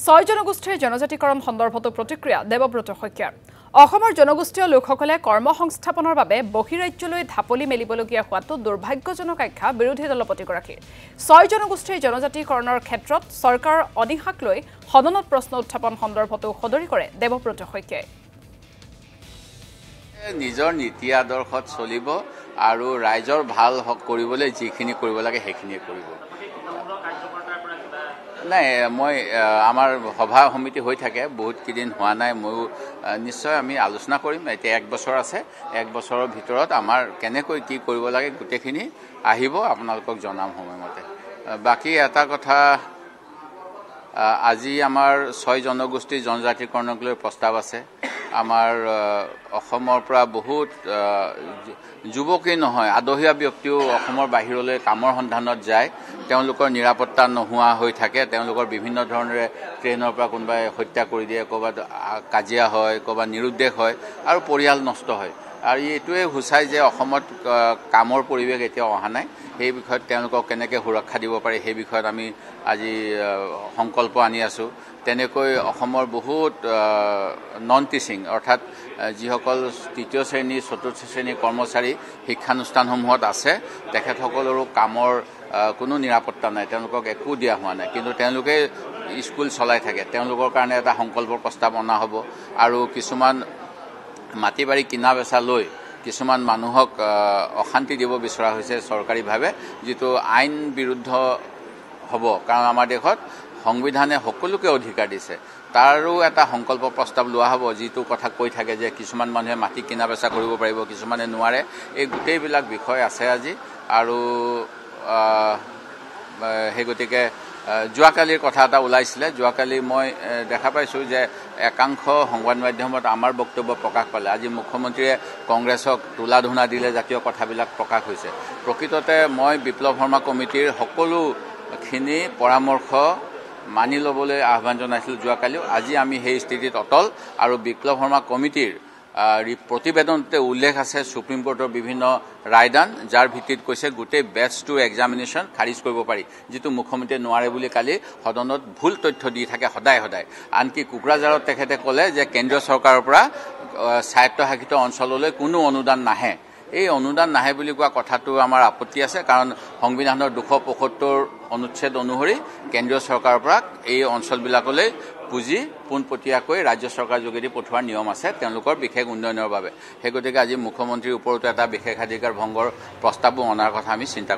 ছয় জনগোষ্ঠীৰ জনজাতিকৰণ সন্দৰ্ভত প্ৰতিক্ৰিয়া দেৱব্ৰত শইকীয়াৰ অসমৰ জনগোষ্ঠীয় লোকসকলে কৰ্মসংস্থাপনৰ বাবে বহিৰাজ্যলৈ ঢাপলি মেলিবলগীয়া হোৱাটো দুৰ্ভাগ্যজনক আখ্যা বিৰোধী দলপতিগৰাকীৰ ছয় জনগোষ্ঠীৰ জনজাতিকৰণৰ ক্ষেত্ৰত চৰকাৰৰ অনিহাক লৈ সদনত প্ৰশ্ন উত্থাপন সন্দৰ্ভতো সদৰি কৰে দেৱব্ৰত শইকীয়াই নিজৰ নীতি আদৰ্শত চলিব আৰু ৰাইজৰ ভাল কৰিবলৈ যিখিনি কৰিব লাগে সেইখিনি কৰিব নাই মই আমাৰ সভা সমিতি হৈ থাকে বহুত কিদিন হোৱা নাই মই নিশ্চয় আমি আলোচনা কৰিম এতিয়া এক বছৰ আছে এক বছৰৰ ভিতৰত আমাৰ কেনেকৈ কি কৰিব লাগে গুটেখিনি আহিব আপোনালোকক জনাম সময়মতে বাকি এটা কথা আজি আমাৰ ছয় জনগোষ্ঠী জনজাতিকৰণক লৈ প্ৰস্তাৱ আছে আমাৰ অসমৰ পৰা বহুত যুৱকী নহয় আদহীয়া ব্যক্তিও অসমৰ বাহিৰলৈ কামৰ সন্ধানত যায় তেওঁলোকৰ নিৰাপত্তা নোহোৱা হৈ থাকে তেওঁলোকৰ বিভিন্ন ধৰণে ট্ৰেইনৰ পৰা কোনোবাই হত্যা কৰি দিয়ে ক'ৰবাত কাজিয়া হয় ক'ৰবাত নিৰুদ্দেশ হয় আৰু পৰিয়াল নষ্ট হয় আৰু এইটোৱে হুচাই যে অসমত কামৰ পৰিৱেশ এতিয়া অহা নাই সেই বিষয়ত তেওঁলোকক কেনেকৈ সুৰক্ষা দিব পাৰি সেই বিষয়ত আমি আজি সংকল্প আনি আছো তেনেকৈ অসমৰ বহুত নন টিচিং অৰ্থাৎ যিসকল তৃতীয় শ্ৰেণী চতুৰ্থ শ্ৰেণীৰ কৰ্মচাৰী শিক্ষানুষ্ঠানসমূহত আছে তেখেতসকলৰো কামৰ কোনো নিৰাপত্তা নাই তেওঁলোকক একো দিয়া হোৱা নাই কিন্তু তেওঁলোকে স্কুল চলাই থাকে তেওঁলোকৰ কাৰণে এটা সংকল্পৰ প্ৰস্তাৱ অনা হ'ব আৰু কিছুমান মাটি বাৰী কিনা বেচা লৈ কিছুমান মানুহক অশান্তি দিব বিচৰা হৈছে চৰকাৰীভাৱে যিটো আইন বিৰুদ্ধ হ'ব কাৰণ আমাৰ দেশত সংবিধানে সকলোকে অধিকাৰ দিছে তাৰো এটা সংকল্প প্ৰস্তাৱ লোৱা হ'ব যিটো কথা কৈ থাকে যে কিছুমান মানুহে মাটি কিনা বেচা কৰিব পাৰিব কিছুমানে নোৱাৰে এই গোটেইবিলাক বিষয় আছে আজি আৰু সেই গতিকে যোৱাকালিৰ কথা এটা ওলাইছিলে যোৱাকালি মই দেখা পাইছোঁ যে একাংশ সংবাদ মাধ্যমত আমাৰ বক্তব্য প্ৰকাশ পালে আজি মুখ্যমন্ত্ৰীয়ে কংগ্ৰেছক তোলা-ধোনা দিলে জাতীয় কথাবিলাক প্ৰকাশ হৈছে প্ৰকৃততে মই বিপ্লৱ শৰ্মা কমিটিৰ সকলোখিনি পৰামৰ্শ মানি ল'বলৈ আহ্বান জনাইছিলোঁ যোৱাকালিও আজি আমি সেই স্থিতিত অটল আৰু বিপ্লৱ শৰ্মা কমিটিৰ প্ৰতিবেদনতে উল্লেখ আছে সুপ্ৰিম কোৰ্টৰ বিভিন্ন ৰায়দান যাৰ ভিত্তিত কৈছে গোটেই বেটছ টু এক্সামিনেশ্যন খাৰিজ কৰিব পাৰি যিটো মুখ্যমন্ত্ৰীয়ে নোৱাৰে বুলি কালি সদনত ভুল তথ্য দি থাকে সদায় আনকি কোকৰাঝাৰত তেখেতে ক'লে যে কেন্দ্ৰীয় চৰকাৰৰ পৰা স্বায়ত্তশাসিত অঞ্চললৈ কোনো অনুদান নাহে এই অনুদান নাহে বুলি কোৱা কথাটো আমাৰ আপত্তি আছে কাৰণ সংবিধানৰ 275 অনুচ্ছেদ অনুসৰি কেন্দ্ৰীয় চৰকাৰৰ পৰা এই অঞ্চলবিলাকলৈ পুঁজি পোনপটীয়াকৈ ৰাজ্য চৰকাৰ যোগেদি পঠোৱাৰ নিয়ম আছে তেওঁলোকৰ বিশেষ উন্নয়নৰ বাবে সেই গতিকে আজি মুখ্যমন্ত্ৰীৰ ওপৰতো এটা বিশেষাধিকাৰ ভংগৰ প্ৰস্তাৱো অনাৰ কথা আমি চিন্তা